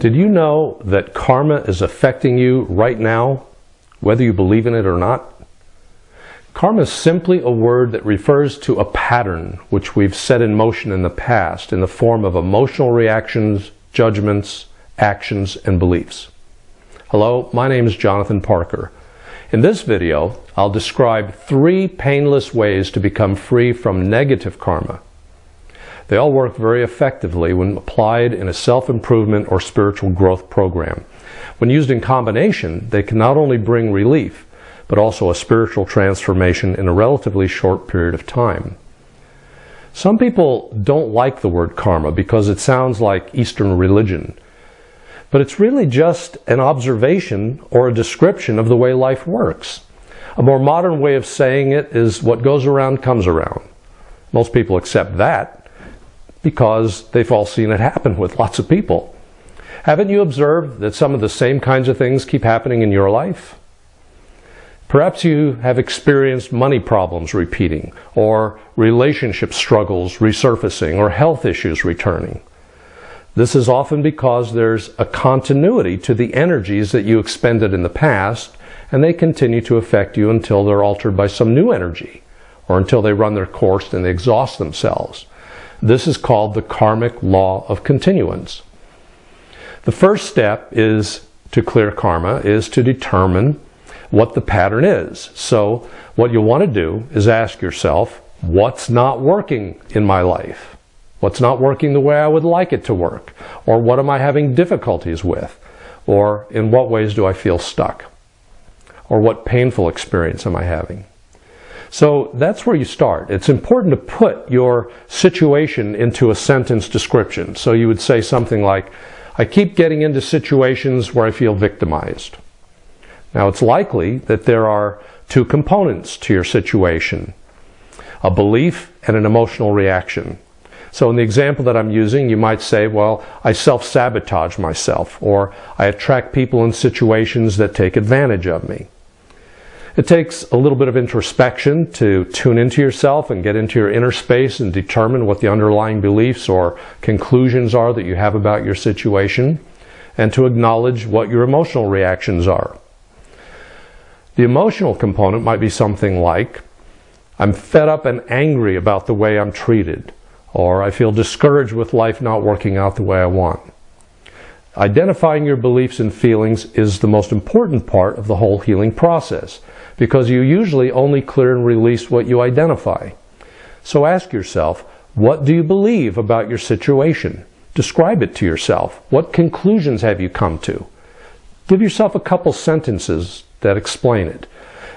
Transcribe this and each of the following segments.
Did you know that karma is affecting you right now, whether you believe in it or not? Karma is simply a word that refers to a pattern which we've set in motion in the past in the form of emotional reactions, judgments, actions, and beliefs. Hello, my name is Jonathan Parker. In this video, I'll describe 3 painless ways to become free from negative karma. They all work very effectively when applied in a self-improvement or spiritual growth program. When used in combination, they can not only bring relief, but also a spiritual transformation in a relatively short period of time. Some people don't like the word karma because it sounds like Eastern religion. But it's really just an observation or a description of the way life works. A more modern way of saying it is what goes around comes around. Most people accept that because they've all seen it happen with lots of people. Haven't you observed that some of the same kinds of things keep happening in your life? Perhaps you have experienced money problems repeating, or relationship struggles resurfacing, or health issues returning. This is often because there's a continuity to the energies that you expended in the past, and they continue to affect you until they're altered by some new energy, or until they run their course and they exhaust themselves. This is called the karmic law of continuance. The first step is to clear karma is to determine what the pattern is. So what you'll want to do is ask yourself, what's not working in my life? What's not working the way I would like it to work? Or what am I having difficulties with? Or in what ways do I feel stuck? Or what painful experience am I having? So that's where you start. It's important to put your situation into a sentence description. So you would say something like, I keep getting into situations where I feel victimized. Now it's likely that there are 2 components to your situation, a belief and an emotional reaction. So in the example that I'm using, you might say, well, I self-sabotage myself, or I attract people in situations that take advantage of me. It takes a little bit of introspection to tune into yourself and get into your inner space and determine what the underlying beliefs or conclusions are that you have about your situation, and to acknowledge what your emotional reactions are. The emotional component might be something like, I'm fed up and angry about the way I'm treated, or I feel discouraged with life not working out the way I want. Identifying your beliefs and feelings is the most important part of the whole healing process, because you usually only clear and release what you identify. So ask yourself, what do you believe about your situation? Describe it to yourself. What conclusions have you come to? Give yourself a couple sentences that explain it.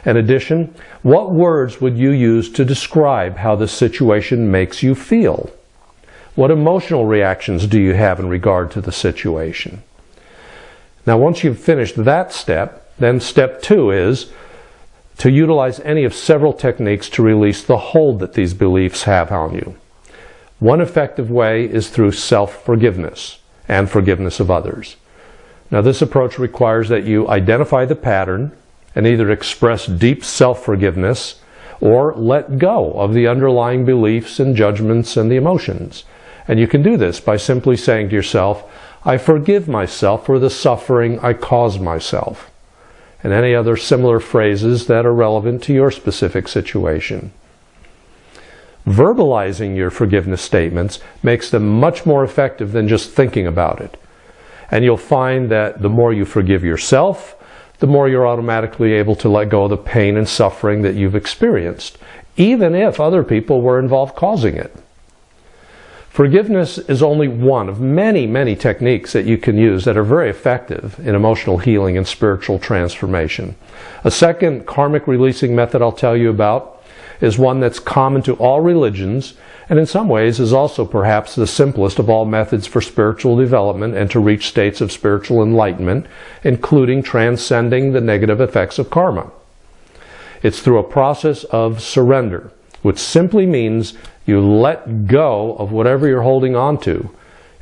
In addition, what words would you use to describe how the situation makes you feel? What emotional reactions do you have in regard to the situation? Now, once you've finished that step, then step 2 is to utilize any of several techniques to release the hold that these beliefs have on you. One effective way is through self-forgiveness and forgiveness of others. Now, this approach requires that you identify the pattern and either express deep self-forgiveness or let go of the underlying beliefs and judgments and the emotions. And you can do this by simply saying to yourself, I forgive myself for the suffering I caused myself, and any other similar phrases that are relevant to your specific situation. Verbalizing your forgiveness statements makes them much more effective than just thinking about it. And you'll find that the more you forgive yourself, the more you're automatically able to let go of the pain and suffering that you've experienced, even if other people were involved causing it. Forgiveness is only one of many, many techniques that you can use that are very effective in emotional healing and spiritual transformation. A second karmic releasing method I'll tell you about is one that's common to all religions, and in some ways is also perhaps the simplest of all methods for spiritual development and to reach states of spiritual enlightenment, including transcending the negative effects of karma. It's through a process of surrender, which simply means you let go of whatever you're holding on to,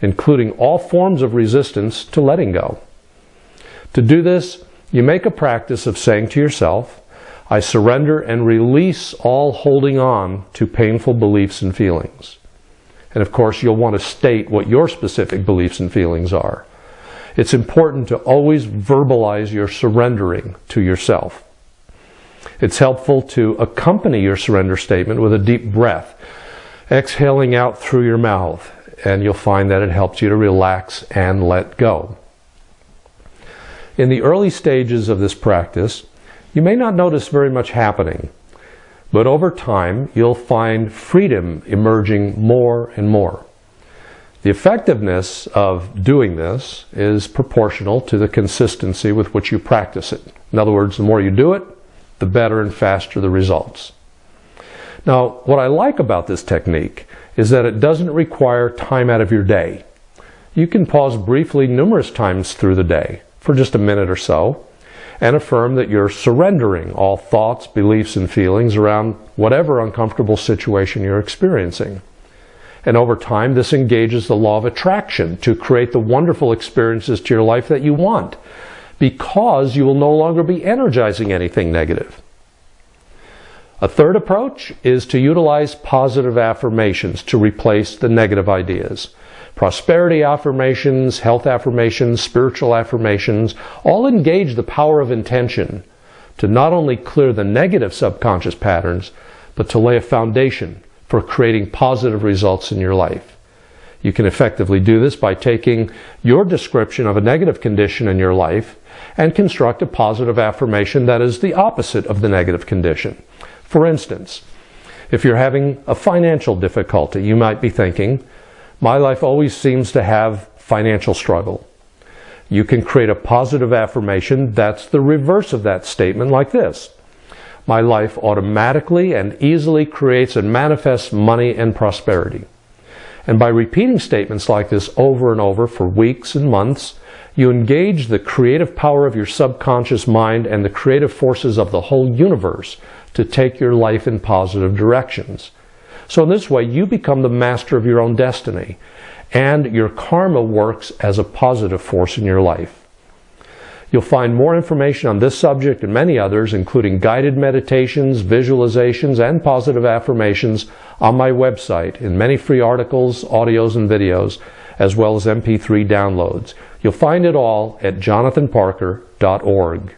including all forms of resistance to letting go. To do this, you make a practice of saying to yourself, I surrender and release all holding on to painful beliefs and feelings. And of course, you'll want to state what your specific beliefs and feelings are. It's important to always verbalize your surrendering to yourself. It's helpful to accompany your surrender statement with a deep breath, exhaling out through your mouth, and you'll find that it helps you to relax and let go. In the early stages of this practice, you may not notice very much happening, but over time you'll find freedom emerging more and more. The effectiveness of doing this is proportional to the consistency with which you practice it. In other words, the more you do it, the better and faster the results. Now, what I like about this technique is that it doesn't require time out of your day. You can pause briefly numerous times through the day, for just a minute or so, and affirm that you're surrendering all thoughts, beliefs, and feelings around whatever uncomfortable situation you're experiencing. And over time, this engages the law of attraction to create the wonderful experiences to your life that you want, because you will no longer be energizing anything negative. A third approach is to utilize positive affirmations to replace the negative ideas. Prosperity affirmations, health affirmations, spiritual affirmations all engage the power of intention to not only clear the negative subconscious patterns, but to lay a foundation for creating positive results in your life. You can effectively do this by taking your description of a negative condition in your life and construct a positive affirmation that is the opposite of the negative condition. For instance, if you're having a financial difficulty, you might be thinking, "My life always seems to have financial struggle." You can create a positive affirmation that's the reverse of that statement, like this: "My life automatically and easily creates and manifests money and prosperity." And by repeating statements like this over and over for weeks and months, you engage the creative power of your subconscious mind and the creative forces of the whole universe to take your life in positive directions. So in this way, you become the master of your own destiny, and your karma works as a positive force in your life. You'll find more information on this subject and many others, including guided meditations, visualizations, and positive affirmations on my website in many free articles, audios, and videos, as well as MP3 downloads. You'll find it all at jonathanparker.org.